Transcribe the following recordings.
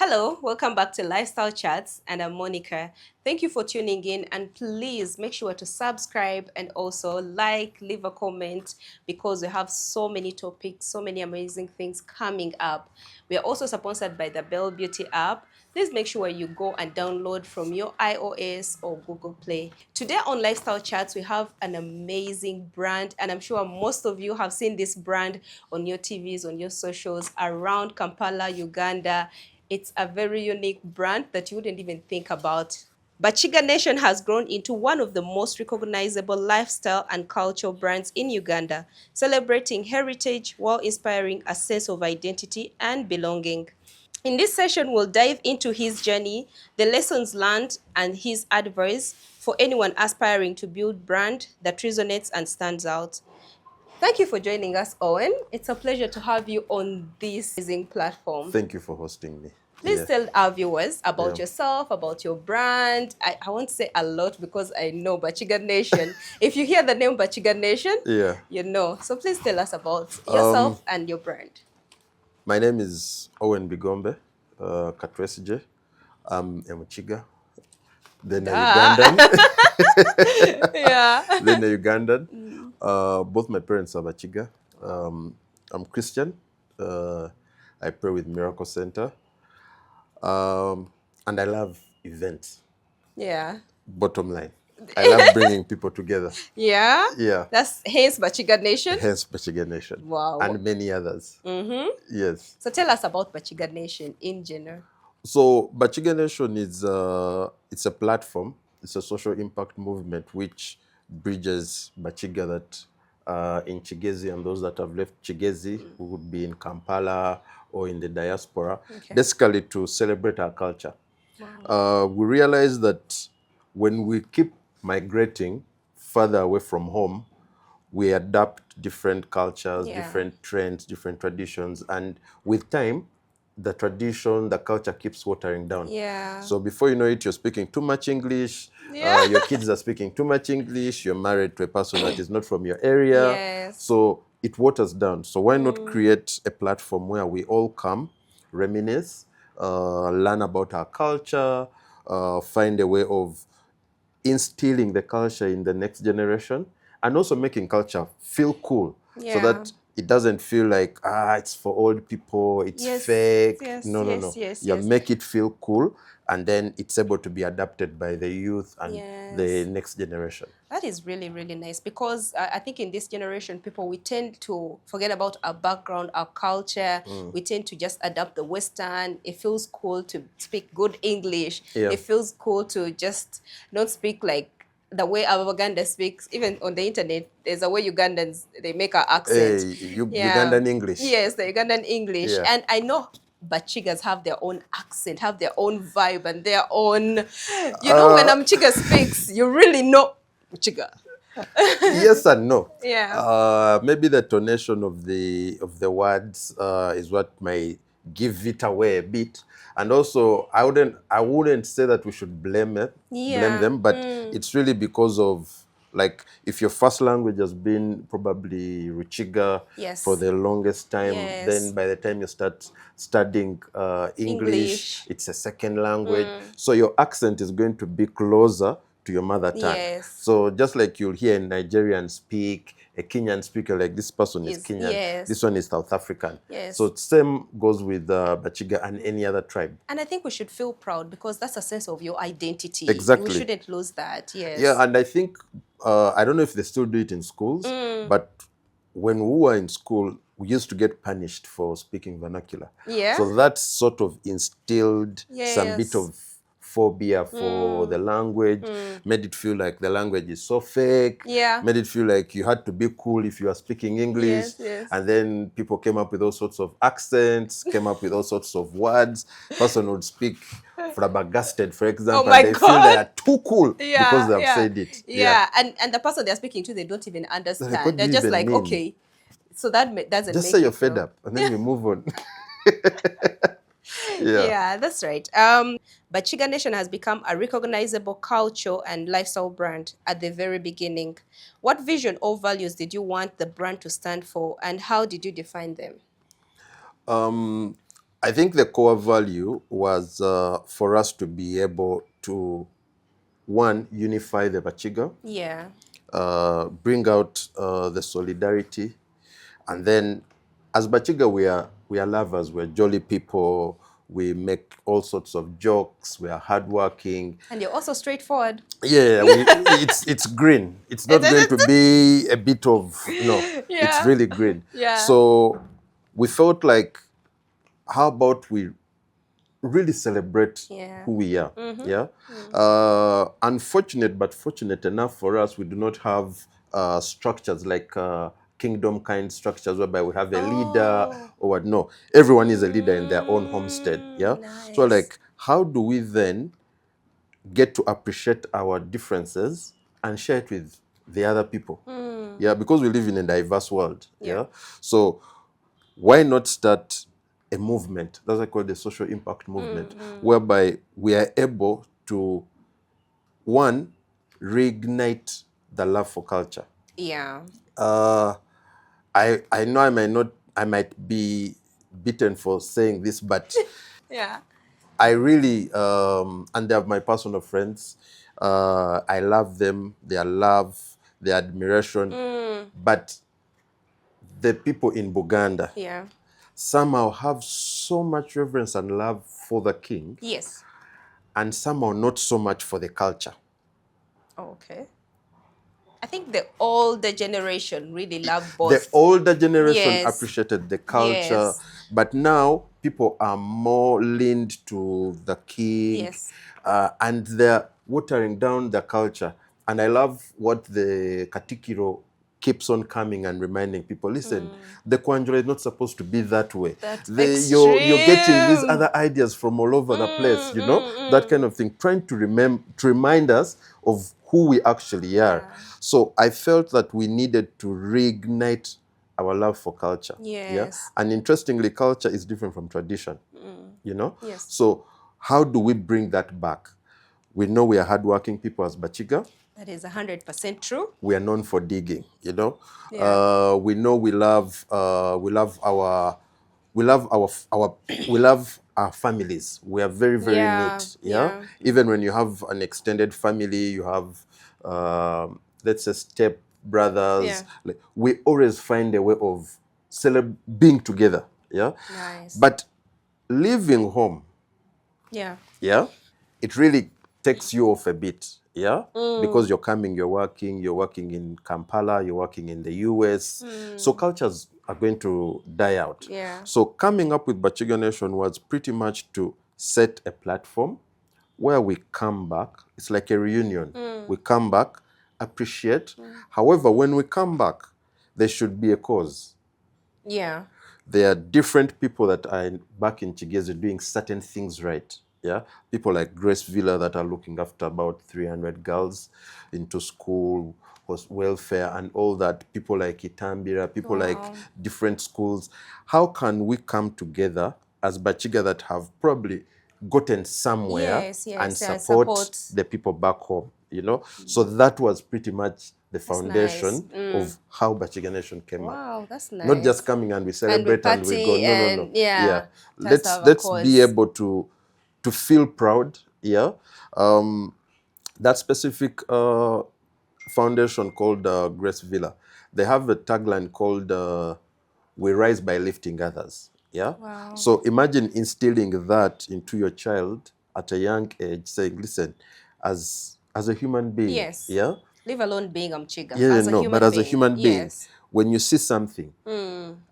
Hello, welcome back to Lifestyle Chats, and I'm Monica. Thank you for tuning in, and please make sure to subscribe and also like, leave a comment because we have so many topics, so many amazing things coming up. We are also sponsored by the Bell Beauty app. Please make sure you go and download from your iOS or Google Play. Today on Lifestyle Chats, we have an amazing brand, and I'm sure most of you have seen this brand on your TVs, on your socials around Kampala, Uganda. It's a very unique brand that you wouldn't even think about. Bakiga Nation has grown into one of the most recognizable lifestyle and cultural brands in Uganda, celebrating heritage while inspiring a sense of identity and belonging. In this session, we'll dive into his journey, the lessons learned, and his advice for anyone aspiring to build brand that resonates and stands out. Thank you for joining us, Owen. It's a pleasure to have you on this amazing platform. Thank you for hosting me. Please tell our viewers about Yeah. yourself, about your brand. I won't say a lot because I know Bakiga Nation. If you hear the name Bakiga Nation, you know. So please tell us about yourself and your brand. My name is Owen Bigombe, Katwesigye. I'm a Muchiga, then a Ugandan. Yeah. Then a Ugandan. Both my parents are Bakiga. I'm Christian. I pray with Miracle Center. And I love events. Yeah. Bottom line. I love bringing people together. Yeah? Yeah. That's hence Bakiga Nation? Hence Bakiga Nation. Wow. And many others. Yes. So tell us about Bakiga Nation in general. So Bakiga Nation is it's a platform. It's a social impact movement which bridges Bakiga that in Chigezi and those that have left Chigezi, who would be in Kampala or in the diaspora, basically to celebrate our culture. Wow. We realize that when we keep migrating further away from home, we adapt different cultures, different trends, different traditions, and with time, the tradition, the culture keeps watering down. Yeah. So before you know it, you're speaking too much English. Your kids are speaking too much English. You're married to a person that is not from your area. Yes. So it waters down. So why not create a platform where we all come, reminisce, learn about our culture, find a way of instilling the culture in the next generation, and also making culture feel cool so that it doesn't feel like, it's for old people, it's fake. No. You make it feel cool, and then it's able to be adapted by the youth and the next generation. That is really, really nice because I think in this generation, we tend to forget about our background, our culture. We tend to just adapt the Western. It feels cool to speak good English. It feels cool to just not speak like the way our Uganda speaks. Even on the internet, there's a way Ugandans, they make our accent. Ugandan English. Yes, the Ugandan English. And I know Bachigas have their own accent, have their own vibe and their own, when a Mchiga speaks, you really know Mchiga. Yes and no. Yeah. Maybe the tonation of the words is what may give it away a bit. And also, I wouldn't say that we should blame them, but it's really because of, like, if your first language has been probably Ruchiga for the longest time, then by the time you start studying English, it's a second language. So your accent is going to be closer to your mother tongue. So just like you'll hear a Nigerian speak, a Kenyan speaker, like this person is Kenyan, this one is South African. So same goes with Bakiga and any other tribe. And I think we should feel proud because that's a sense of your identity. Exactly. We shouldn't lose that. Yeah, and I think, I don't know if they still do it in schools, but when we were in school, we used to get punished for speaking vernacular. So that sort of instilled some bit of phobia for the language, made it feel like the language is so fake, made it feel like you had to be cool if you are speaking English. And then people came up with all sorts of accents, came up with all sorts of words. Person would speak flabbergasted, for example, and they feel they are too cool because they have said it. And the person they're speaking to, they don't even understand. What They're do you just even like, mean? okay, so that doesn't Just make say you you're fed feel- up, and then you move on. Yeah, that's right. Bakiga Nation has become a recognizable culture and lifestyle brand at the very beginning. What vision or values did you want the brand to stand for, and how did you define them? I think the core value was for us to be able to, one, unify the Bakiga. Yeah. Bring out the solidarity. And then as Bakiga, we are lovers, we're jolly people, we make all sorts of jokes, we are hardworking. And you're also straightforward. Yeah, it's green. It's not going to be a bit of, no, Yeah. it's really green. Yeah. So we felt like, how about we really celebrate who we are? Yeah. Unfortunate, but fortunate enough for us, we do not have structures like kingdom kind structures whereby we have a leader or what. No, everyone is a leader in their own homestead. Yeah. Nice. So like, how do we then get to appreciate our differences and share it with the other people? Yeah, because we live in a diverse world. Yeah. So why not start a movement? That's what I call the social impact movement, whereby we are able to, one, reignite the love for culture. Yeah. I know I might be beaten for saying this, but yeah. I really, and they are my personal friends. I love them, their love, their admiration. But the people in Buganda, somehow have so much reverence and love for the king. Yes. And somehow not so much for the culture. Okay. I think the older generation really loved both. The older generation appreciated the culture, but now people are more leaned to the king, and they're watering down the culture. And I love what the Katikiro keeps on coming and reminding people, listen, the Kwanjula is not supposed to be that way. You're getting these other ideas from all over the place, you know, that kind of thing, trying to remind us of who we actually are. So I felt that we needed to reignite our love for culture. Yeah? And interestingly, culture is different from tradition, you know? So how do we bring that back? We know we are hardworking people as Bakiga. That is 100% true. We are known for digging, you know. We know we love our families. We are very, very neat. Yeah. Even when you have an extended family, you have let's say step brothers. Like, we always find a way of being together. Yeah. Nice. But leaving home, it really takes you off a bit. Yeah, because you're working in Kampala, you're working in the US. So cultures are going to die out. So coming up with Bakiga Nation was pretty much to set a platform where we come back. It's like a reunion. We come back, appreciate. However, when we come back, there should be a cause. Yeah. There are different people that are back in Chigezi doing certain things right. Yeah, people like Grace Villa that are looking after about 300 girls into school, welfare and all that. People like Itambira, people like different schools. How can we come together as Bakiga that have probably gotten somewhere and support the people back home, you know? So that was pretty much the foundation of how Bakiga Nation came up. Wow, that's nice. Not just coming and we celebrate and we go. No. Yeah. Let's be able to feel proud. Yeah. That specific foundation called Grace Villa, they have a tagline called "We rise by lifting others." Yeah. Wow. So imagine instilling that into your child at a young age, saying, "Listen, as a human being, yeah, leave alone being Chiga. Yeah, but as a human being, when you see something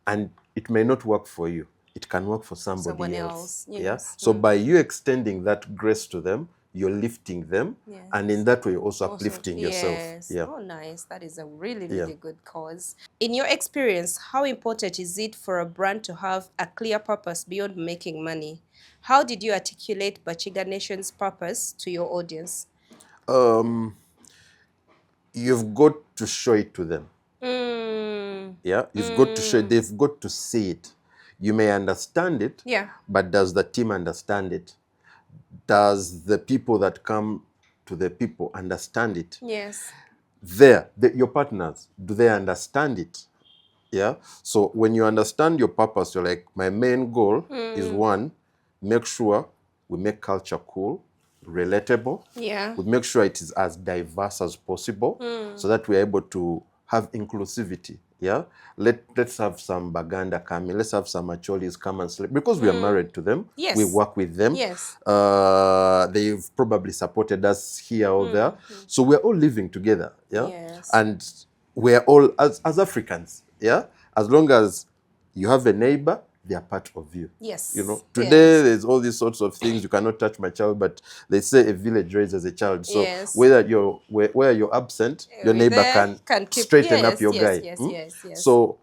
and it may not work for you, it can work for somebody else. Yeah. So by you extending that grace to them, you're lifting them, and in that way, also uplifting yourself. Yeah. Oh, nice. That is a really, really good cause. In your experience, how important is it for a brand to have a clear purpose beyond making money? How did you articulate Bakiga Nation's purpose to your audience? You've got to show it to them. Yeah, you've got to show it. They've got to see it. You may understand it, but does the team understand it? Does the people that come to the people understand it? Yes. Your partners, do they understand it? Yeah. So when you understand your purpose, you're like, my main goal is one, make sure we make culture cool, relatable. Yeah. We make sure it is as diverse as possible so that we're able to have inclusivity. Yeah. Let's have some Baganda come in. Let's have some Acholis come and sleep because we are married to them. Yes. We work with them. Yes. They've probably supported us here or there. So we're all living together. Yeah. Yes. And we're all as Africans. Yeah. As long as you have a neighbor, they are part of you. Yes. You know, today there's all these sorts of things. You cannot touch my child, but they say a village raises a child. So whether where you're absent, your neighbor can straighten up your guy. Yes. So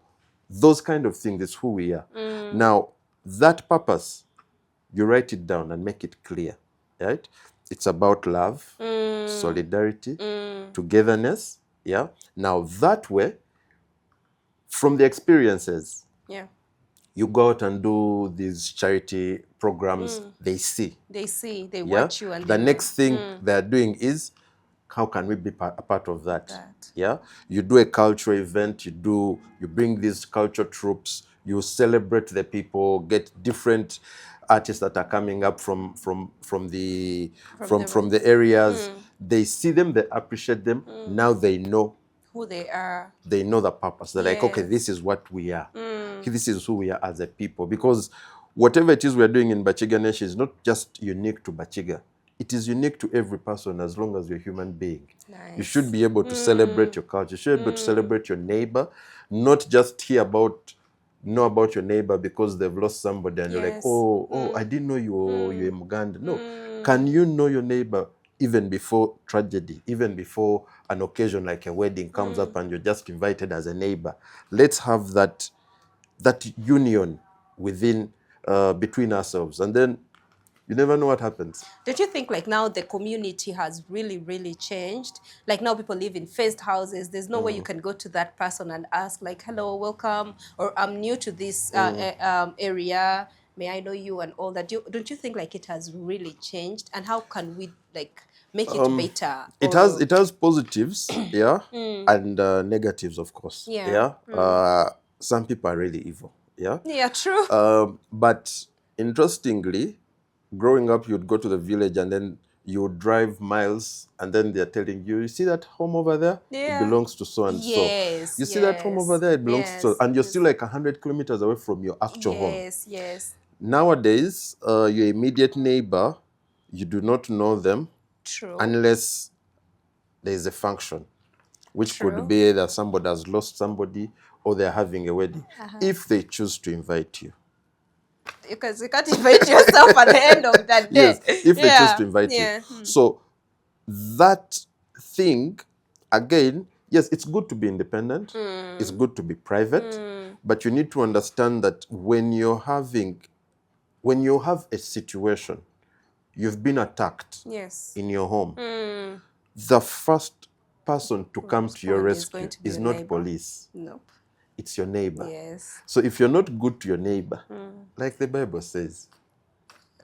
those kind of things is who we are. Now, that purpose, you write it down and make it clear, right? It's about love, solidarity, togetherness. Yeah. Now that way, from the experiences, you go out and do these charity programs. They see, they watch you, and the next thing they're doing is, how can we be a part of that? Yeah. You do a cultural event, you bring these culture troops, you celebrate the people, get different artists that are coming up from the areas. They see them, they appreciate them. Now they know who they are. They know the purpose. They're like, okay, this is what we are. This is who we are as a people. Because whatever it is we're doing in Bakiga Nation is not just unique to Bakiga. It is unique to every person as long as you're a human being. Nice. You should be able to celebrate your culture. You should be able to celebrate your neighbor, not just know about your neighbor because they've lost somebody and you're like, oh, I didn't know you're in Uganda. No. Can you know your neighbor even before tragedy, even before an occasion like a wedding comes up and you're just invited as a neighbor? Let's have that union between ourselves, and then you never know what happens. Don't you think like now the community has really, really changed? Like now people live in fenced houses. There's no way you can go to that person and ask like, hello, welcome, or I'm new to this area. May I know you and all that? Don't you think like it has really changed? And how can we like make it better? It has positives, yeah, and negatives, of course. Yeah. Some people are really evil. Yeah. Yeah, true. But interestingly, growing up, you'd go to the village and then you would drive miles and then they're telling you, you see that home over there? Yeah. It belongs to so and so. Yes. You see that home over there? It belongs to so. And you're still like 100 kilometers away from your actual home. Yes. Nowadays, your immediate neighbor, you do not know them. True. Unless there is a function, which could be either somebody has lost somebody or they're having a wedding. If they choose to invite you. Because you can't invite yourself at the end of that day. Yes, if they choose to invite you. So that thing, again, yes, it's good to be independent. It's good to be private. But you need to understand that when you have a situation, you've been attacked in your home, the first person to come to your rescue is not police. Nope. It's your neighbor. Yes. So if you're not good to your neighbor, like the Bible says,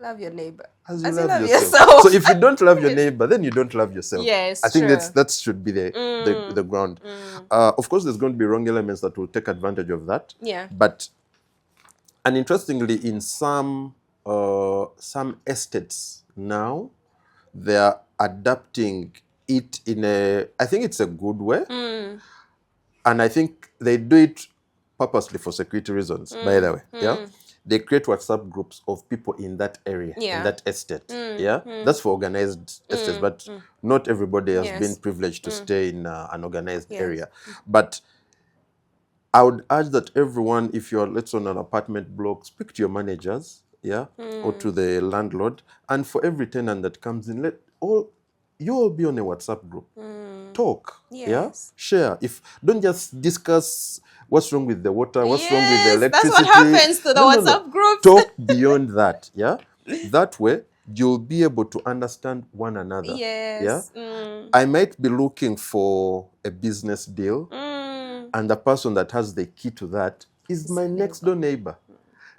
love your neighbor as you love yourself. So if you don't love your neighbor, then you don't love yourself. Yes, I think that should be the ground. Of course, there's going to be wrong elements that will take advantage of that. Yeah. And interestingly, in some estates now, they are adapting it I think it's a good way. And I think they do it purposely for security reasons, by the way. Yeah. They create WhatsApp groups of people in that area, in that estate. Yeah. That's for organized estates, but not everybody has been privileged to stay in an organized area. But I would urge that everyone, if you're, let's say, on an apartment block, speak to your managers, or to the landlord, and for every tenant that comes in, you all be on a WhatsApp group. Talk, share. Don't just discuss what's wrong with the water, what's wrong with the electricity. That's what happens to the WhatsApp group. Talk beyond that, That way, you'll be able to understand one another. Yes. I might be looking for a business deal, and the person that has the key to that is my next door neighbor.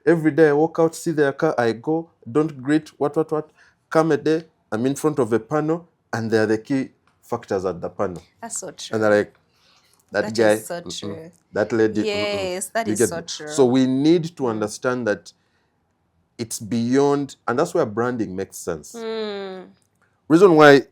Every day I walk out, see their car, I go, don't greet, what. Come a day, I'm in front of a panel, and they're the key factors at the panel. That's so true. And they're like, That That guy, is so true. that lady. Yes, that You is get so me? true. So we need to understand that it's beyond, and that's where branding makes sense. Reason why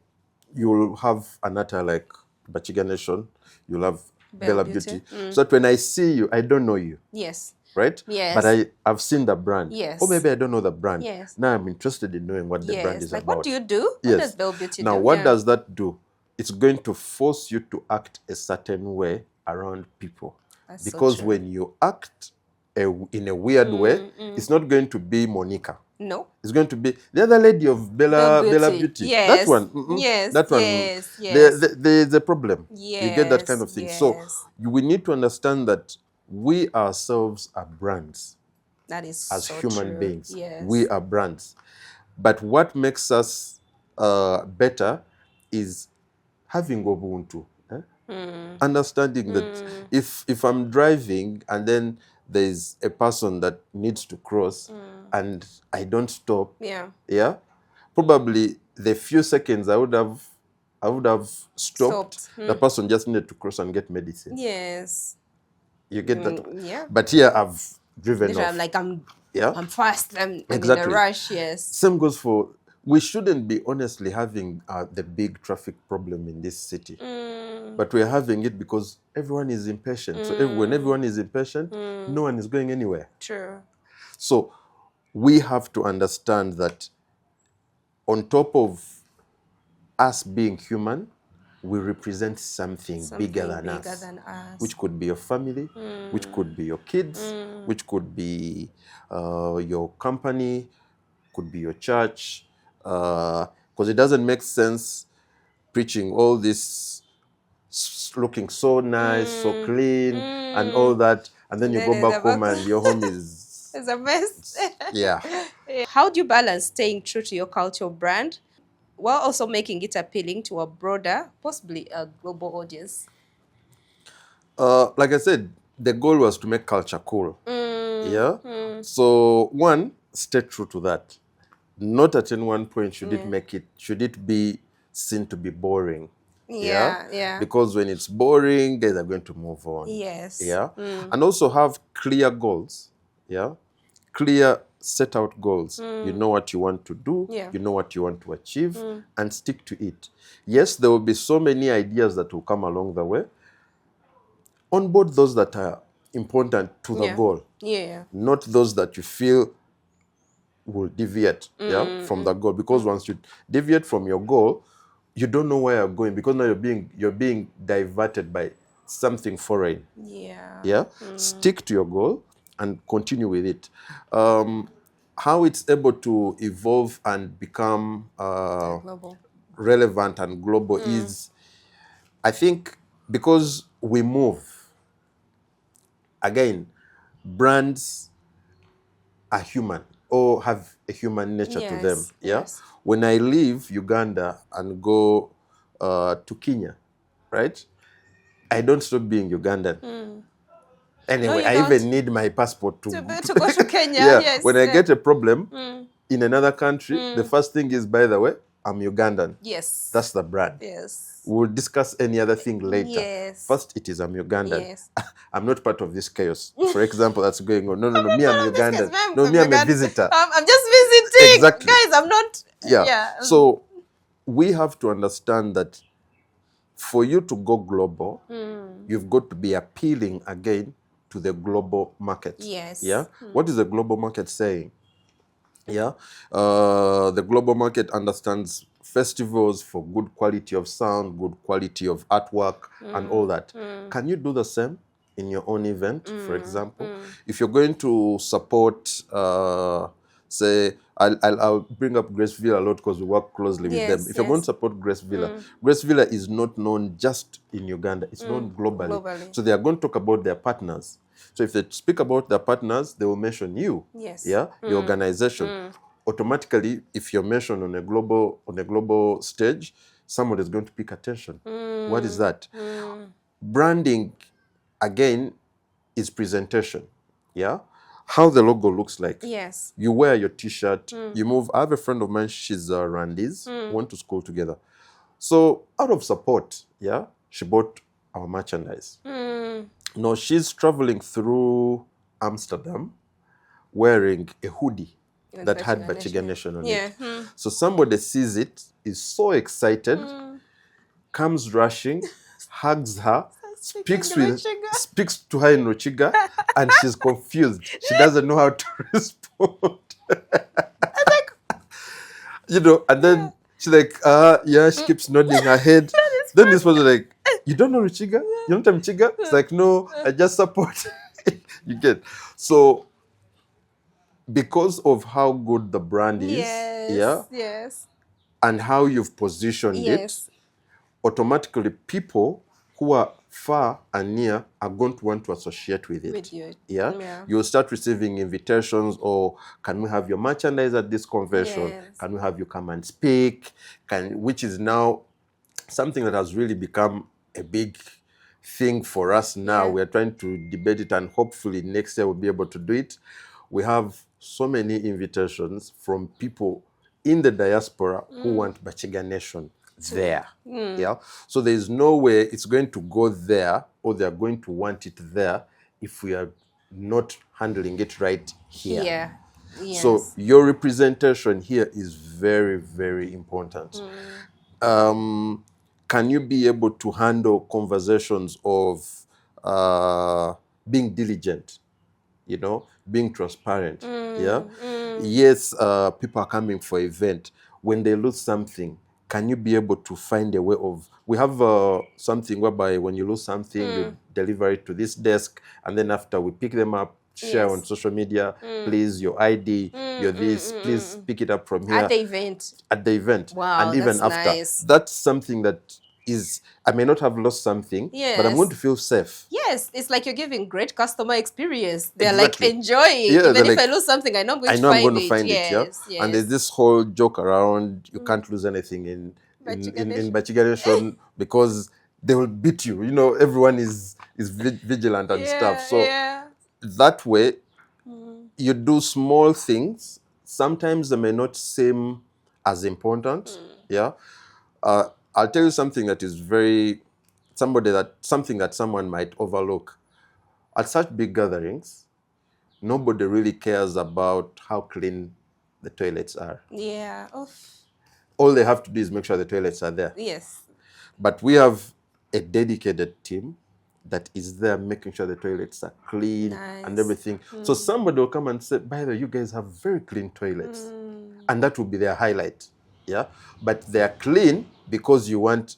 you'll have another like Bakiga Nation, you'll have Bella Beauty. So that when I see you, I don't know you. Yes. Right? Yes. But I've seen the brand. Yes. Or maybe I don't know the brand. Yes. Now I'm interested in knowing what the brand is Like, about. what do you do? Yes. What does Bella Beauty now, do? what does that do? It's going to force you to act a certain way around people. That's because so true. when you act in a weird way, it's not going to be Monica. No. It's going to be the other lady of Bella Beauty. Yes. That one. Yes. That one. Yes. Yes. There's a problem. Yes. You get that kind of thing. Yes. So we need to understand that we ourselves are brands. That is as so human true. beings. Yes. We are brands. But what makes us better is having Ubuntu. Understanding that if I'm driving and then there's a person that needs to cross and I don't stop, probably the few seconds I would have stopped. The person just needed to cross and get medicine. Yes. You get that? Yeah. But here I've driven off. I'm like, I'm fast. I'm in a rush. Yes. Same goes for, we shouldn't be honestly having the big traffic problem in this city. But we're having it because everyone is impatient. So when everyone is impatient, no one is going anywhere. True. So we have to understand that on top of us being human, we represent something bigger than us, which could be your family, which could be your kids, which could be your company, could be your church, because it doesn't make sense preaching all this, looking so nice, so clean, and all that, and then you go back home and your home is it's a mess. Yeah. How do you balance staying true to your cultural brand while also making it appealing to a broader, possibly a global audience? Like I said, the goal was to make culture cool. So one, stay true to that. Not at any one point should it be seen to be boring. Because when it's boring, guys are going to move on. Yes. And also have clear goals. Clear set out goals. You know what you want to do, you know what you want to achieve, and stick to it. Yes, there will be so many ideas that will come along the way. Onboard those that are important to the goal. Not those that you feel will deviate from the goal. Because once you deviate from your goal, you don't know where you're going, because now you're being diverted by something foreign. Stick to your goal and continue with it. How it's able to evolve and become relevant and global is, I think, because we move. Again, brands are human or have a human nature to them. When I leave Uganda and go to Kenya, right? I don't stop being Ugandan. Anyway, I even need my passport to go to Kenya. When I get a problem in another country, the first thing is, by the way, I'm Ugandan. That's the brand. We'll discuss any other thing later. First, it is I'm Ugandan. I'm not part of this chaos. For example, that's going on. No, me, I'm Ugandan. No, me, I'm a visitor. I'm just visiting. Exactly. Guys, I'm not. So we have to understand that for you to go global, you've got to be appealing again to the global market. What is the global market saying? The global market understands festivals for good quality of sound, good quality of artwork, and all that. Can you do the same in your own event, for example? If you're going to support, say, I'll bring up Grace Villa a lot because we work closely with them. If you're going to support Grace Villa, Grace Villa is not known just in Uganda, it's known globally. So they are going to talk about their partners. So if they speak about their partners, they will mention you, your organization. Automatically, if you're mentioned on a global stage, someone is going to pick attention. What is that? Branding, again, is presentation. How the logo looks like. You wear your t-shirt, you move. I have a friend of mine, she's Randis, went to school together. So out of support, she bought our merchandise. No, she's traveling through Amsterdam wearing a hoodie that had Bakiga Nation on it. So somebody sees it, is so excited, comes rushing, hugs her, speaks to her in Ruchiga, and she's confused. She doesn't know how to respond. And then she's like, yeah, she keeps nodding her head. Then this was like, you don't know Ruchiga? You don't have Chiga? It's like, no, I just support. You get. So because of how good the brand is, and how you've positioned it, automatically people who are far and near are going to want to associate with it. You'll start receiving invitations, or can we have your merchandise at this convention? Can we have you come and speak? Which is now something that has really become a big thing for us now. We're trying to debate it, and hopefully next year we'll be able to do it. We have so many invitations from people in the diaspora who want Bakiga Nation there. So there is no way it's going to go there, or they're going to want it there, if we are not handling it right here. So your representation here is very, very important. Can you be able to handle conversations of being diligent, being transparent? Yes, people are coming for an event. When they lose something, can you be able to find a way of... We have something whereby when you lose something, you deliver it to this desk, and then after we pick them up, share on social media, please, your ID, your this, please pick it up from here. At the event. At the event. Wow, and even after. Nice. That's something that is... I may not have lost something, but I'm going to feel safe. Yes, it's like you're giving great customer experience. They're like enjoying. Even if I lose something, I know I'm going to find it. And there's this whole joke around, you can't lose anything in Bakiga Nation because they will beat you. Everyone is vigilant and stuff. So that way, you do small things. Sometimes they may not seem as important. I'll tell you something that is something that someone might overlook. At such big gatherings, nobody really cares about how clean the toilets are. All they have to do is make sure the toilets are there. But we have a dedicated team that is there making sure the toilets are clean and everything. So somebody will come and say, by the way, you guys have very clean toilets. And that will be their highlight. But they are clean because you want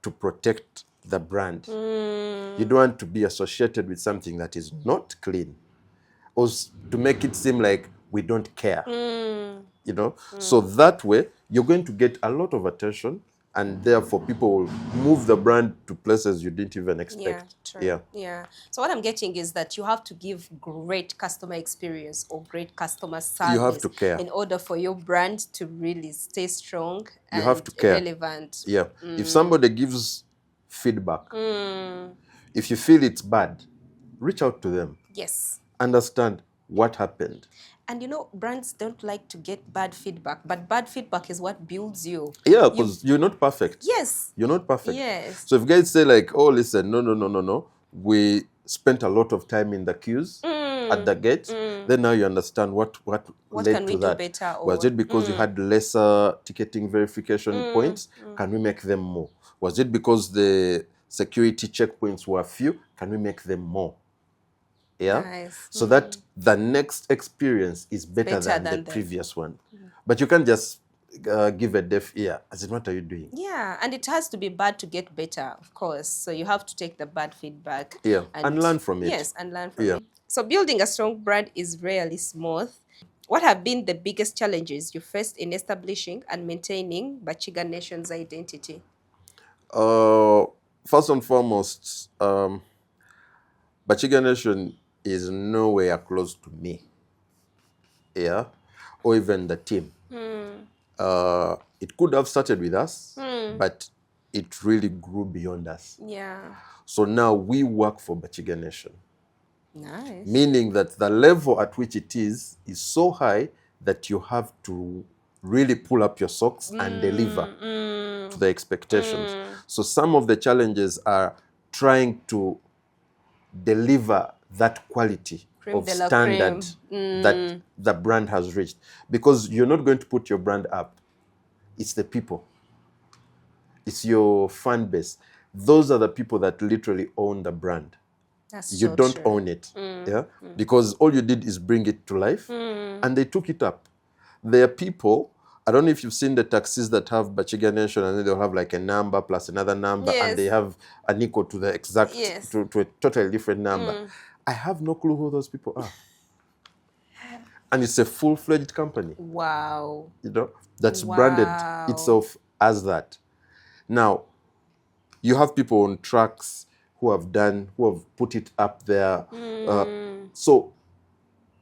to protect the brand. You don't want to be associated with something that is not clean, or to make it seem like we don't care. So that way you're going to get a lot of attention, and therefore people will move the brand to places you didn't even expect. So what I'm getting is that you have to give great customer experience or great customer service. You have to care in order for your brand to really stay strong. You have to care. Relevant. If somebody gives feedback, if you feel it's bad, reach out to them. Understand what happened. And brands don't like to get bad feedback, but bad feedback is what builds you. Because you're not perfect. You're not perfect. So if guys say like, oh, listen, no, we spent a lot of time in the queues at the gate, then now you understand what led to that. Do better? Was it because you had lesser ticketing verification points? Can we make them more? Was it because the security checkpoints were few? Can we make them more? So that the next experience is better than the previous one. But you can't just give a deaf ear. As in, what are you doing? And it has to be bad to get better, of course. So you have to take the bad feedback. And learn from it. And learn from it. So building a strong brand is rarely smooth. What have been the biggest challenges you faced in establishing and maintaining Bakiga Nation's identity? First and foremost, Bakiga Nation is nowhere close to me, or even the team. It could have started with us, but it really grew beyond us. So now we work for Bakiga Nation. Meaning that the level at which it is so high that you have to really pull up your socks and deliver to the expectations. So some of the challenges are trying to deliver that quality of standard that the brand has reached. Because you're not going to put your brand up. It's the people. It's your fan base. Those are the people that literally own the brand. You don't own it. Because all you did is bring it to life, and they took it up. There are people, I don't know if you've seen the taxis that have Bakiga Nation, and then they'll have like a number plus another number, and they have an equal to the exact, to a totally different number. I have no clue who those people are. And it's a full-fledged company. Wow. That's branded itself as that. Now, you have people on tracks who have put it up there. So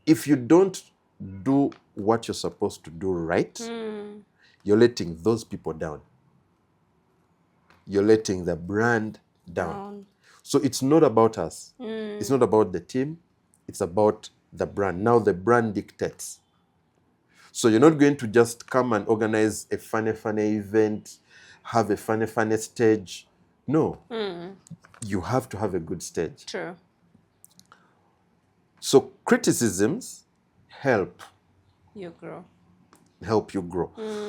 if you don't do what you're supposed to do right, you're letting those people down. You're letting the brand down. So it's not about us. It's not about the team. It's about the brand. Now the brand dictates. So you're not going to just come and organize a funny event, have a funny stage. No. You have to have a good stage. True. So criticisms help you grow.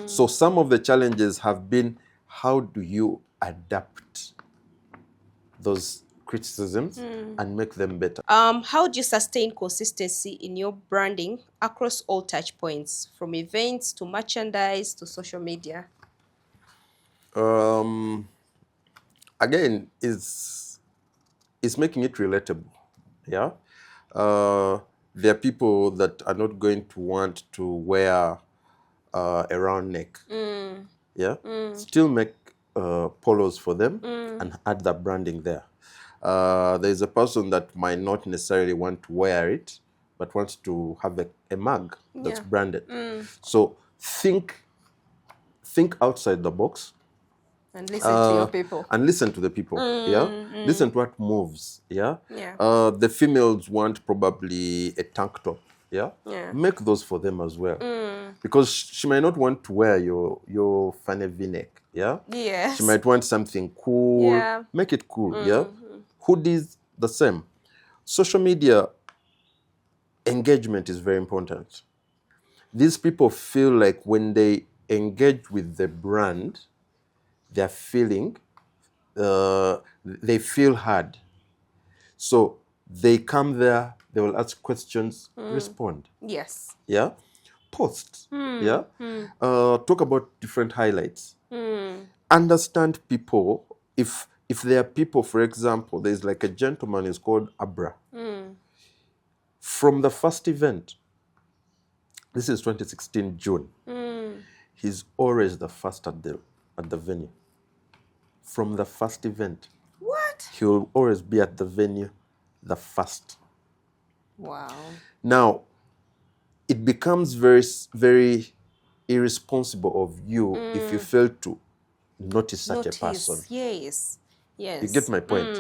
So some of the challenges have been, how do you adapt those criticisms and make them better? How do you sustain consistency in your branding across all touch points, from events to merchandise to social media? Again, is making it relatable. Yeah. There are people that are not going to want to wear a round neck. Yeah. Still make polos for them and add that branding there. There's a person that might not necessarily want to wear it, but wants to have a mug that's branded. So think outside the box. And listen to your people. And listen to the people. Listen to what moves. The females want probably a tank top. Make those for them as well. Because she might not want to wear your funny V-neck. She might want something cool. Make it cool. Hoodies, the same. Social media engagement is very important. These people feel like when they engage with the brand, they're feeling, they feel heard. So they come there, they will ask questions, respond. Yes. Post. Talk about different highlights. Understand people. If there are people, for example, there's like a gentleman who's called Abra. From the first event, this is 2016 June, he's always the first at the venue. From the first event. What? He will always be at the venue the first. Wow. Now, it becomes very, very irresponsible of you if you fail to notice such a person. Yes. You get my point?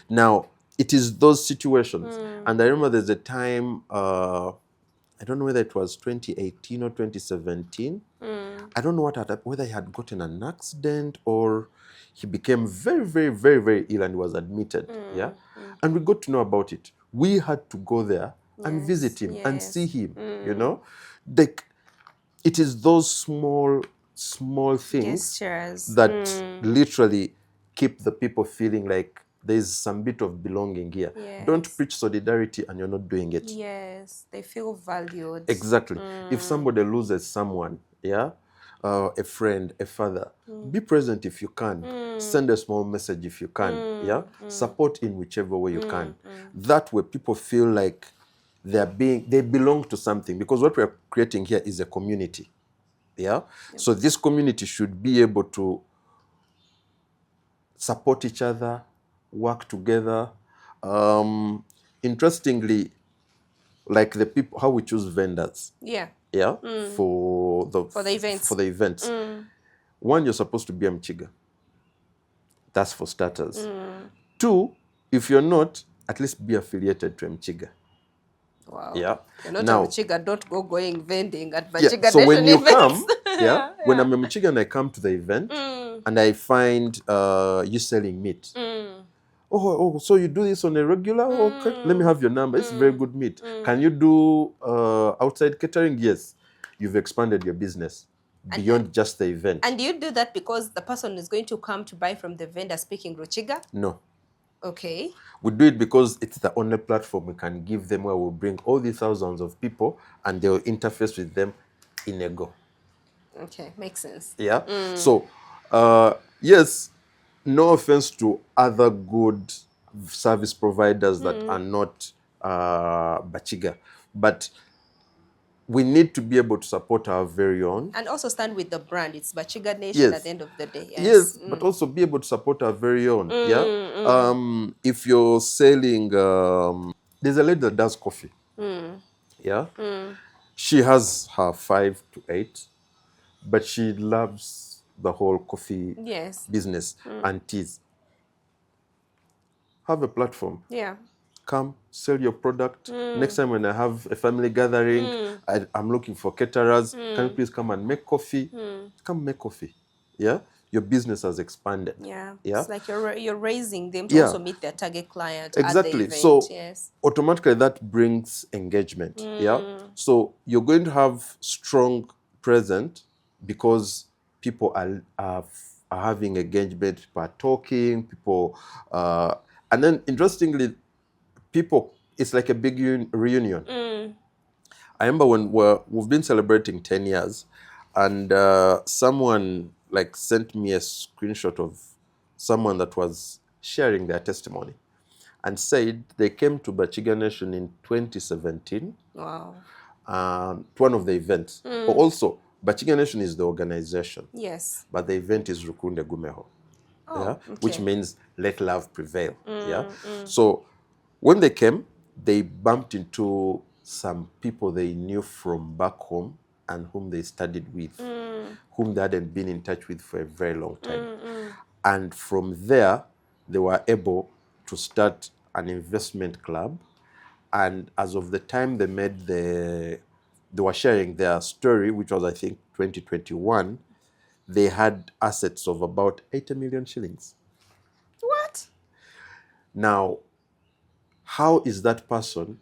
Now, it is those situations. And I remember there's a time, I don't know whether it was 2018 or 2017. I don't know what happened, whether he had gotten an accident or he became very, very, very, very ill and was admitted. And we got to know about it. We had to go there and visit him and see him. It is those small things that literally keep the people feeling like there's some bit of belonging here. Don't preach solidarity and you're not doing it. Yes, they feel valued. Exactly. If somebody loses someone, a friend, a father, be present if you can. Send a small message if you can. Support in whichever way you can. That way people feel like they belong to something, because what we're creating here is a community. So this community should be able to support each other, work together. Interestingly, like the people, how we choose vendors. For the events. One, you're supposed to be a Mchiga. That's for starters. Two, if you're not, at least be affiliated to Mchiga. Wow. You're not a Mchiga, don't go going vending at Bakiga so Nation when you events. come, when I'm a Mchiga and I come to the event and I find you selling meat, oh, so you do this on a regular? Okay, let me have your number. It's very good meat. Can you do outside catering? Yes. You've expanded your business beyond just the event. And do you do that because the person is going to come to buy from the vendor speaking Ruchiga? No. Okay. We do it because it's the only platform we can give them where we'll bring all these thousands of people and they'll interface with them in a go. Okay, makes sense. Yeah. So, yes, no offense to other good service providers that are not Bakiga, but we need to be able to support our very own. And also stand with the brand. It's Bakiga Nation at the end of the day. Yes, but also be able to support our very own. Yeah. If you're selling, there's a lady that does coffee. Yeah. She has her 5 to 8, but she loves the whole coffee business and teas. Have a platform. Yeah. Come, sell your product. Next time when I have a family gathering, I'm looking for caterers. Can you please come and make coffee? Come make coffee. Yeah? Your business has expanded. Yeah. Yeah? It's like you're raising them to also meet their target client at the event. So automatically that brings engagement. Yeah? So you're going to have strong presence because people are having engagement, people are talking, people and then interestingly, people, it's like a big reunion. I remember when we've been celebrating 10 years and someone like sent me a screenshot of someone that was sharing their testimony and said they came to Bakiga Nation in 2017. Wow. To one of the events. But also, Bakiga Nation is the organization. Yes. But the event is Rukunde Gumeho. Which means let love prevail. So when they came, they bumped into some people they knew from back home and whom they studied with, whom they hadn't been in touch with for a very long time. And from there, they were able to start an investment club. And as of the time they made they were sharing their story, which was, I think, 2021, they had assets of about 80 million shillings. What? Now, how is that person?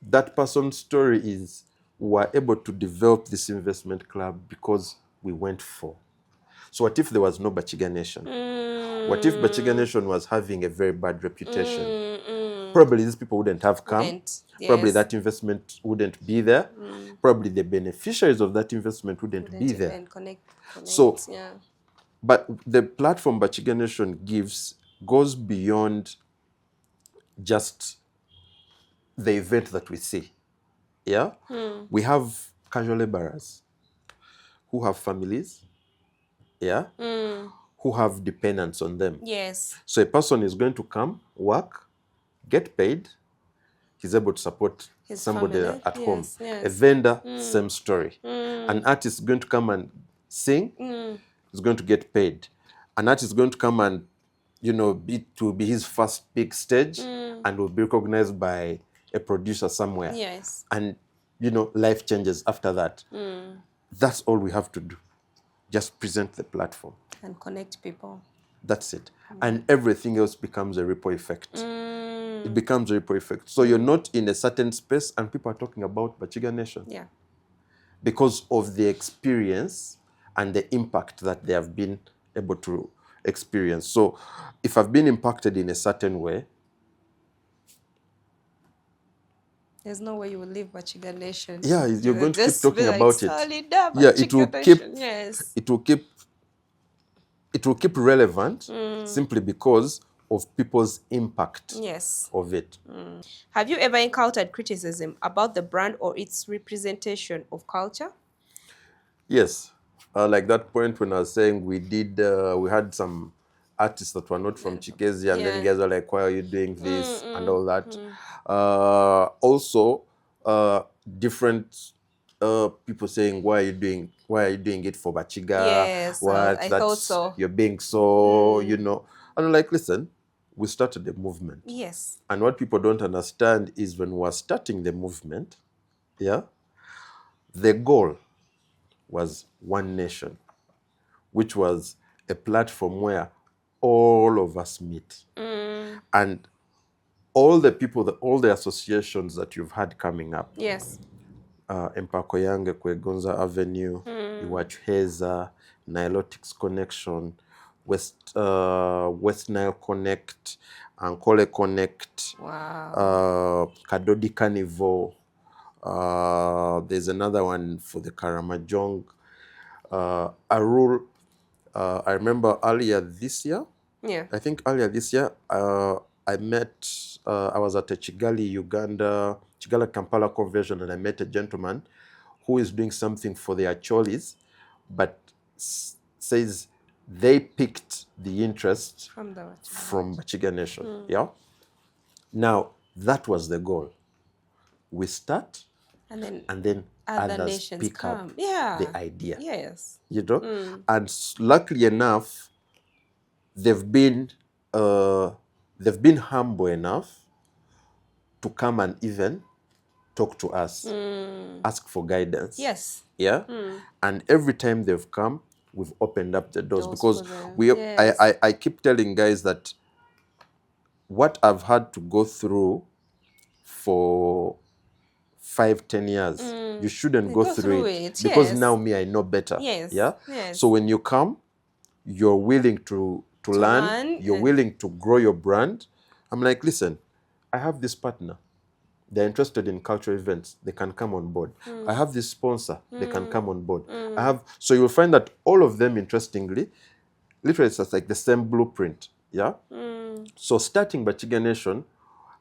That person's story is we were able to develop this investment club because we went for. So what if there was no Bakiga Nation? What if Bakiga Nation was having a very bad reputation? Probably these people wouldn't have come. Probably that investment wouldn't be there. Probably the beneficiaries of that investment wouldn't be there. So, but the platform Bakiga Nation gives goes beyond just the event that we see. Yeah? We have casual laborers who have families, yeah, who have dependents on them. Yes. So a person is going to come, work, get paid, he's able to support somebody at home. A vendor, same story. An artist is going to come and sing, he's going to get paid. An artist is going to come and, be his first big stage and will be recognized by a producer somewhere. Yes. And, life changes after that. That's all we have to do. Just present the platform. And connect people. That's it. And everything else becomes a ripple effect. It becomes a ripple effect. So you're not in a certain space and people are talking about Bakiga Nation. Yeah. Because of the experience and the impact that they have been able to experience. So if I've been impacted in a certain way, there's no way you will leave Bakiga Nation. Yeah, you're going to keep talking about it. Yeah, it will keep relevant simply because of people's impact of it. Have you ever encountered criticism about the brand or its representation of culture? Yes. Like that point when I was saying we had some artists that were not from Chikesia, and then guys are like, why are you doing this and all that. Also, different people saying, why are you doing it for Bakiga? Yes, I thought so. You're being so, And I'm like, listen, we started the movement. Yes. And what people don't understand is when we're starting the movement, the goal was one nation, which was a platform where all of us meet. And all the people, all the associations that you've had coming up. Yes. Empako Yange, Kwegonza Avenue, Iwachuheza, Nilotics Connection, West Nile Connect, Ankole Connect, Kadodi Carnival. There's another one for the Karamajong. Arul, I remember earlier this year. Yeah. I think earlier this year, I was at a Kigali Kampala convention, and I met a gentleman who is doing something for the Acholis, but says they picked the interest from Bakiga Nation. Yeah. Now, that was the goal. We start, and then others pick up the idea. Yes. You know? And luckily enough, they've been humble enough to come and even talk to us, ask for guidance. Yes. Yeah. And every time they've come, we've opened up the doors because I keep telling guys that what I've had to go through for 5-10 years, you shouldn't go through it because now I know better. Yes. Yeah. Yes. So when you come, you're willing to learn, you're willing to grow your brand. I'm like, listen, I have this partner. They're interested in cultural events. They can come on board. I have this sponsor. They can come on board. So you'll find that all of them, interestingly, literally it's like the same blueprint. Yeah. So starting Bakiga Nation,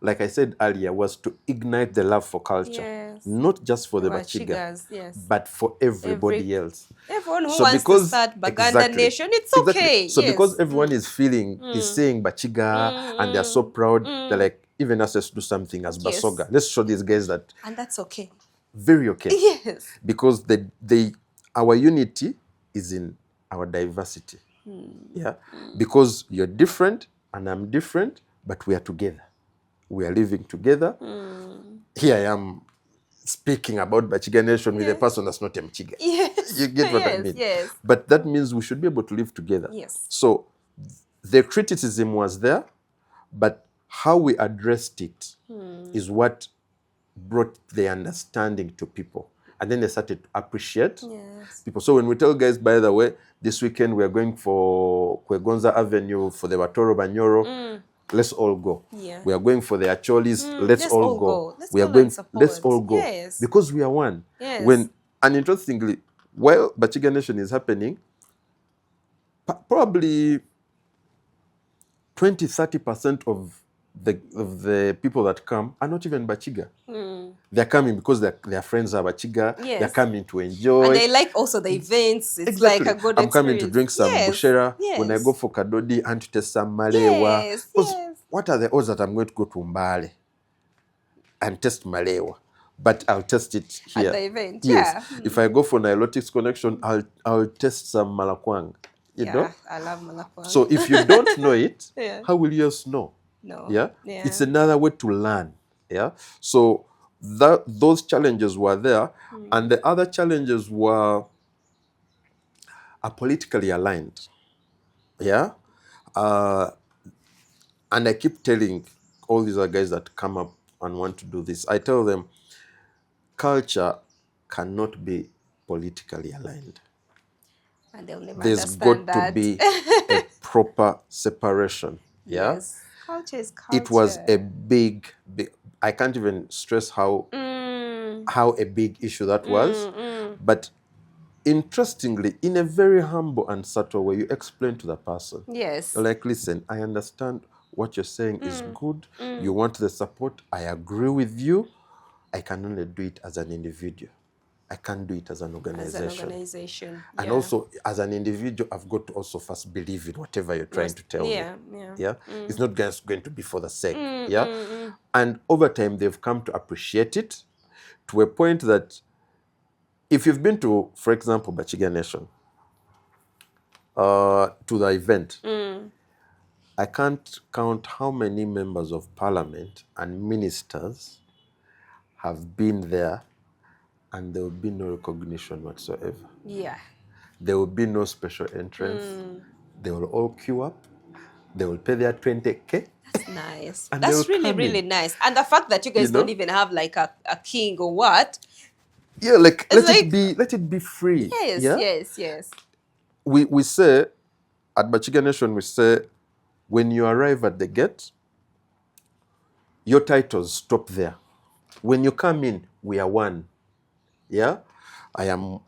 like I said earlier, was to ignite the love for culture, not just for the Bakiga, but for everybody else. Everyone who wants to start Bakiga Nation, it's okay. So because everyone is saying Bakiga and they're so proud, they're like, even us, let's do something as Basoga. Let's show these guys that. And that's okay. Very okay. Yes. Because our unity is in our diversity. Yeah. Because you're different and I'm different, but we are together. We are living together. Here I am speaking about Bakiga Nation with a person that's not a Mchiga. Yes. You get what I mean? Yes. But that means we should be able to live together. Yes. So the criticism was there, but how we addressed it is what brought the understanding to people. And then they started to appreciate people. So when we tell guys, by the way, this weekend we are going for Kwegonza Avenue for the Watoro Banyoro, let's all go. Yeah. We are going for the Acholis, let's all go. Let's all go. Yes. Because we are one. Yes. And interestingly, while Bakiga Nation is happening, probably 20-30% of the people that come are not even Bakiga. They're coming because their friends are Bakiga. Yes. They're coming to enjoy. And they like also the events. It's like a good experience. I'm coming to drink some bushera. Yes. When I go for Kadodi and to test some Malewa. Yes. What are the odds that I'm going to go to Mbale and test Malewa? But I'll test it here. At the event. Yes. If I go for Nilotics Connection, I'll test some Malakwang. You know? I love Malakwang. So if you don't know it, how will you else know? No. Yeah? It's another way to learn. Yeah. So those challenges were there, and the other challenges were politically aligned. Yeah. And I keep telling all these other guys that come up and want to do this, I tell them, culture cannot be politically aligned. And they'll never There's understand got to be a proper separation. Yeah. Yes. Culture is culture. It was a big, I can't even stress how a big issue that was. But interestingly, in a very humble and subtle way, you explain to the person. Yes. You're like, listen, I understand what you're saying is good. You want the support. I agree with you. I can only do it as an individual. I can't do it as an organization. And also, as an individual, I've got to also first believe in whatever you're trying to tell me. Yeah. It's not just going to be for the sake. And over time, they've come to appreciate it to a point that if you've been to, for example, Bakiga Nation, to the event, I can't count how many members of parliament and ministers have been there, and there will be no recognition whatsoever. Yeah. There will be no special entrance. They will all queue up. They will pay their 20K. That's nice. And That's they'll really, come really in. nice. And the fact that you guys don't even have like a king or what. Yeah, like It's let it be free. Yes, Yeah? yes. We say at Bakiga Nation, we say when you arrive at the gate, your titles stop there. When you come in, we are one. Yeah? I am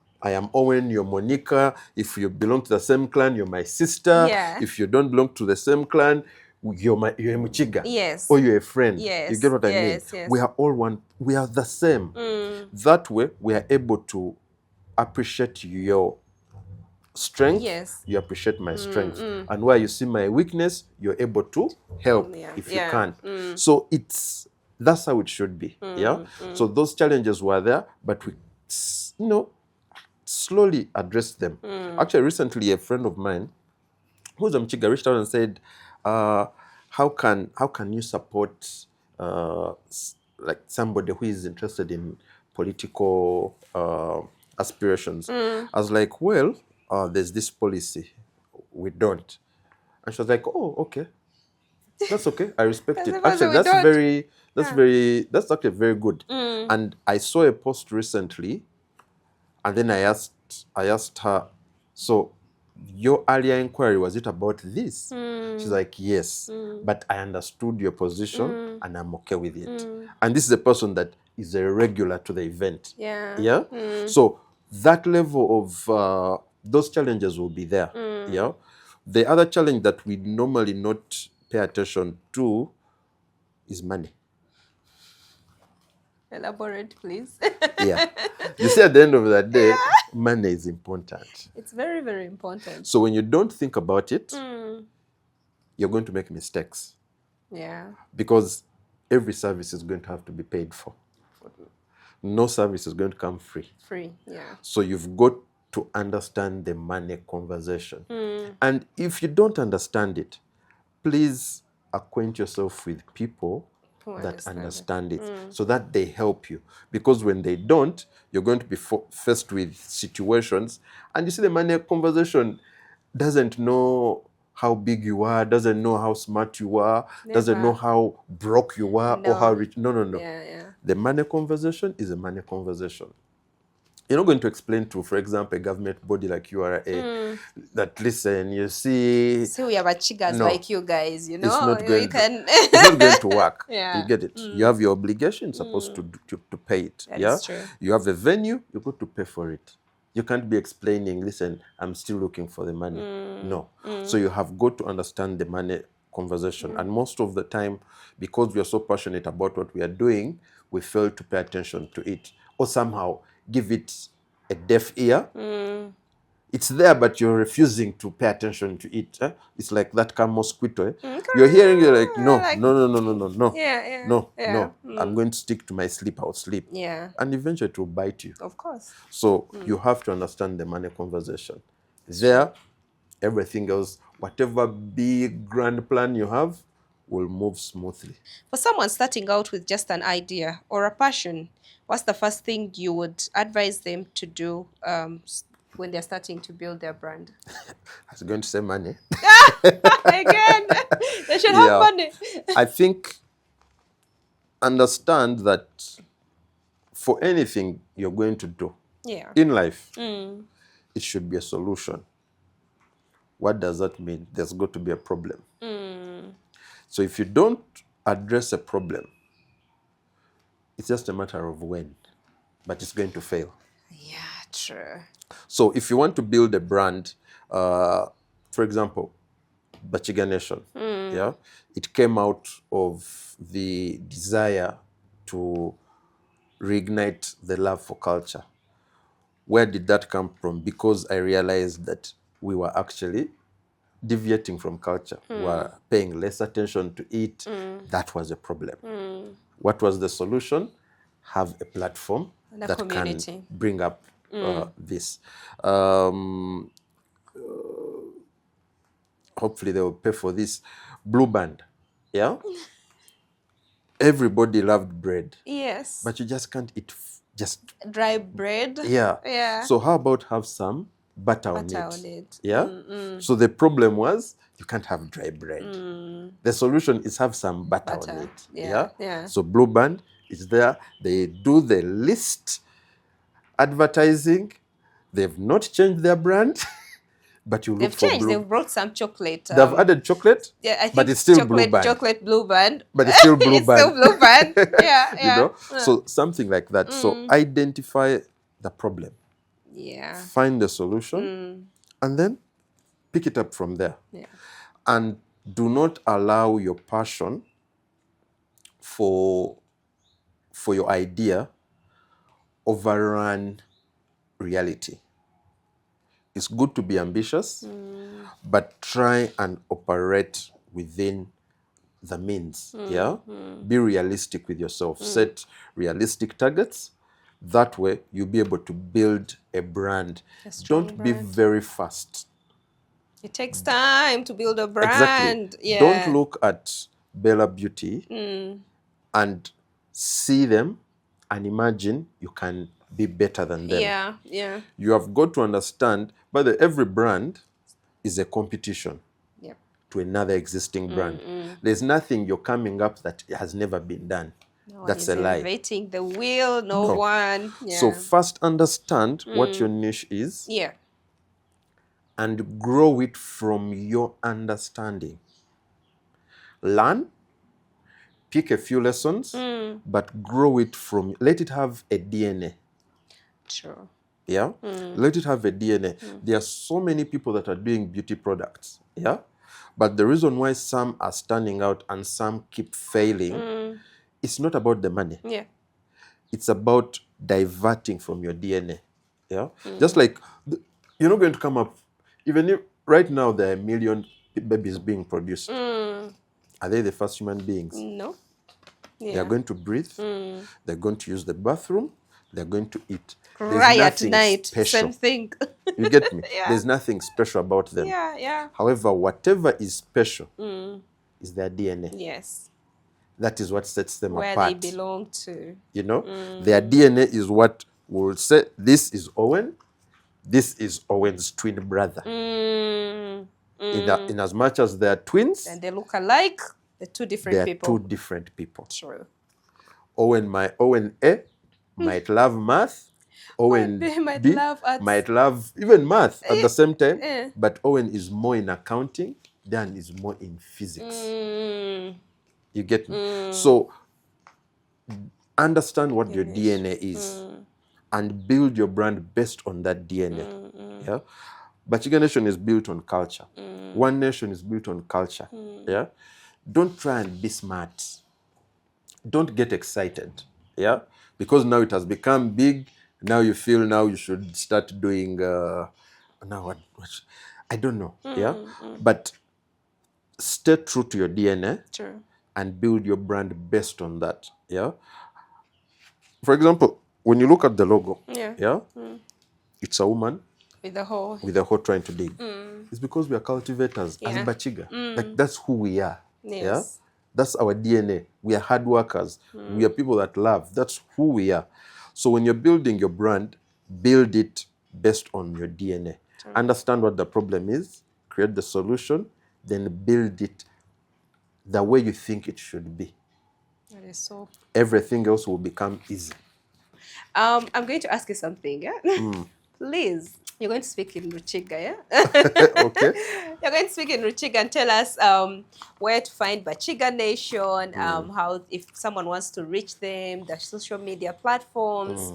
Owen, you're Monica. If you belong to the same clan, you're my sister. Yeah. If you don't belong to the same clan, you're a Muchiga. Yes. Or you're a friend. Yes. You get what I mean? Yes. We are all one. We are the same. That way, we are able to appreciate your strength. Yes. You appreciate my strength. And where you see my weakness, you're able to help if you can. So that's how it should be. Yeah. So those challenges were there, but we, slowly addressed them. Actually, recently a friend of mine who's a Mchiga reached out and said, how can you support like somebody who is interested in political aspirations? I was like, well, there's this policy. We don't. And she was like, oh, okay. That's okay. I respect it. Actually, that's actually very good. And I saw a post recently, and then I asked her, so your earlier inquiry, was it about this? She's like, yes, but I understood your position and I'm okay with it. And this is a person that is a regular to the event. Yeah. So that level of those challenges will be there. Yeah. The other challenge that we normally not pay attention to is money. Elaborate, please. Yeah. You see, at the end of the day, money is important. It's very, very important. So when you don't think about it, you're going to make mistakes. Yeah. Because every service is going to have to be paid for. No service is going to come free. Yeah. So you've got to understand the money conversation. And if you don't understand it, please acquaint yourself with people that understand it so that they help you. Because when they don't, you're going to be faced with situations. And you see, the money conversation doesn't know how big you are, doesn't know how smart you are, doesn't know how broke you are or how rich. No. Yeah. The money conversation is a money conversation. You're not going to explain to, for example, a government body like URA that, listen, you see... See, we have Bakigas like you guys, you know? It's not going, it's not going to work. Yeah. You get it? You have your obligation, supposed to pay it. That is true. You have a venue, you got to pay for it. You can't be explaining, listen, I'm still looking for the money. No. So you have got to understand the money conversation. And most of the time, because we are so passionate about what we are doing, we fail to pay attention to it. Or somehow give it a deaf ear. It's there, but you're refusing to pay attention to it. It's like that mosquito. You're hearing, you're like, no. No. I'm going to stick to my sleep, I'll sleep. Yeah. And eventually it will bite you. Of course. So you have to understand the money conversation. There, everything else, whatever big grand plan you have, will move smoothly. For someone starting out with just an idea or a passion, what's the first thing you would advise them to do when they're starting to build their brand? I was going to say money. Again, they should have money. I think understand that for anything you're going to do in life, it should be a solution. What does that mean? There's got to be a problem. So if you don't address a problem, it's just a matter of when, but it's going to fail. Yeah, true. So if you want to build a brand, for example, Bakiga Nation, it came out of the desire to reignite the love for culture. Where did that come from? Because I realized that we were actually deviating from culture. We were paying less attention to it. That was a problem. What was the solution? Have a platform that community can bring up this. Hopefully they will pay for this. Blue Band, everybody loved bread. Yes. But you just can't eat just dry bread. Yeah. So how about have some butter on it? Yeah. So the problem was you can't have dry bread. The solution is have some butter on it. Yeah. So Blue Band is there. They do the least advertising. They've not changed their brand, but you look for changed. They've brought some chocolate. They've added chocolate, yeah, I think but it's still Blue Band. Chocolate Blue Band. But it's still Blue it's Band. still Blue Band. Yeah, You know? So something like that. So identify the problem. Yeah. Find the solution, and then pick it up from there. Yeah. And do not allow your passion for your idea overrun reality. It's good to be ambitious, but try and operate within the means. Be realistic with yourself. Set realistic targets. That way, you'll be able to build a brand. Don't be very fast. It takes time to build a brand. Exactly. Yeah. Don't look at Bella Beauty and see them and imagine you can be better than them. Yeah. You have got to understand, but every brand is a competition to another existing brand. There's nothing you're coming up that has never been done. That's a lie. Innovating the wheel, no one. Yeah. So first understand what your niche is. Yeah. And grow it from your understanding. Learn, pick a few lessons, but grow it from, let it have a DNA. True. Yeah? Let it have a DNA. There are so many people that are doing beauty products. Yeah? But the reason why some are standing out and some keep failing, it's not about the money. Yeah. It's about diverting from your DNA. Yeah? Just like, you're not going to come up, even if right now there are 1 million babies being produced. Are they the first human beings? No. Yeah. They are going to breathe. They're going to use the bathroom. They're going to eat. Cry at night. Special. Same thing. You get me? Yeah. There's nothing special about them. Yeah. However, whatever is special is their DNA. Yes. That is what sets them Where apart. they belong to. You know? Their DNA is what will say, this is Owen. This is Owen's twin brother. In as much as they are twins, and they look alike, they're two different people. They are two different people. True. Owen A might love math. Owen B B love arts. might love even math at the same time. But Owen is more in accounting, Dan is more in physics. You get me? So understand what your DNA is and build your brand based on that DNA. Yeah? Bakiga Nation is built on culture. One Nation is built on culture. Yeah? Don't try and be smart. Don't get excited. Yeah? Because now it has become big. Now you feel now you should start doing now what I don't know. Yeah? But stay true to your DNA. True. And build your brand based on that. Yeah. For example, when you look at the logo, it's a woman with a hoe trying to dig. It's because we are cultivators as Bakiga. Like that's who we are. Yes. Yeah. That's our DNA. We are hard workers. We are people that love. That's who we are. So when you're building your brand, build it based on your DNA. Understand what the problem is, create the solution, then build it the way you think it should be. That is so. Everything else will become easy. I'm going to ask you something. Yeah? Please. You're going to speak in Ruchiga, yeah? Okay. You're going to speak in Ruchiga and tell us where to find Bakiga Nation, how if someone wants to reach them, the social media platforms,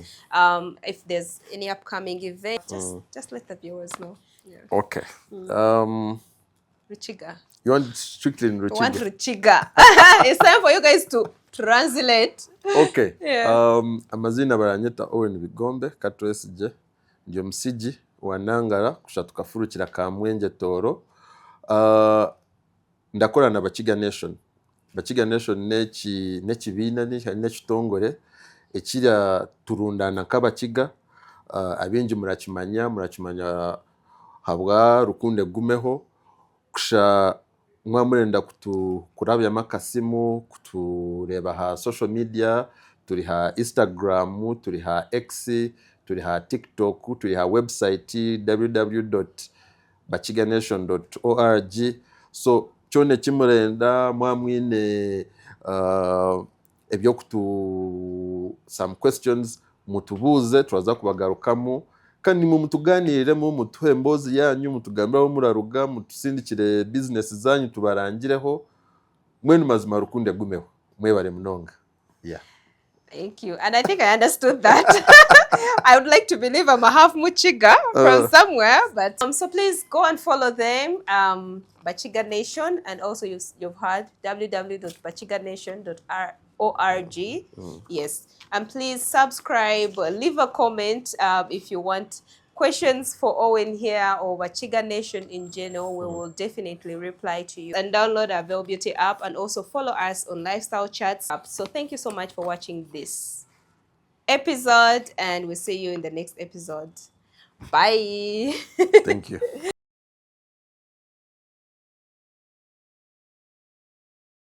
if there's any upcoming event, just let the viewers know. Yeah. Okay. Ruchiga. You want strictly in Ruchiga? I want Ruchiga. It's time for you guys to translate. Okay. Yeah. Amazina baranyeta Owen Bigombe, Katwesigye, ndio msiji wanangara kushatuka furukira kamwenje toro. Ndakora na Bakiga Nation. Bakiga Nation nekibina nekitongore ekira turundana kabakiga abenje murakimanya habwa rukunde gumeho kusha mwamurenda kurabya amakasimu kutureba ha social media turi ha Instagram turi ha X turi ha TikTok turi ha website www.bakiganation.org so kyone kimurenda mwamwine some questions mutubuze turaza kubagarukamu kandi mumutuganiremo mutuhe mbozi yanyu mutugambiraho muraruga mutusindikire business zanyu tubarangireho mwenu mazima rukundo yagumeho mwebare munonga. Yeah. Thank you. And I think I understood that. I would like to believe I'm a half Muchiga from somewhere. But so please go and follow them, Bakiga Nation. And also you've heard www.bakiganation.org. Yes. And please subscribe, leave a comment if you want questions for Owen here or Bakiga Nation in general. We will definitely reply to you. And download our Veil Beauty app and also follow us on Lifestyle Chats app. So thank you so much for watching this episode and we'll see you in the next episode. Bye. Thank you.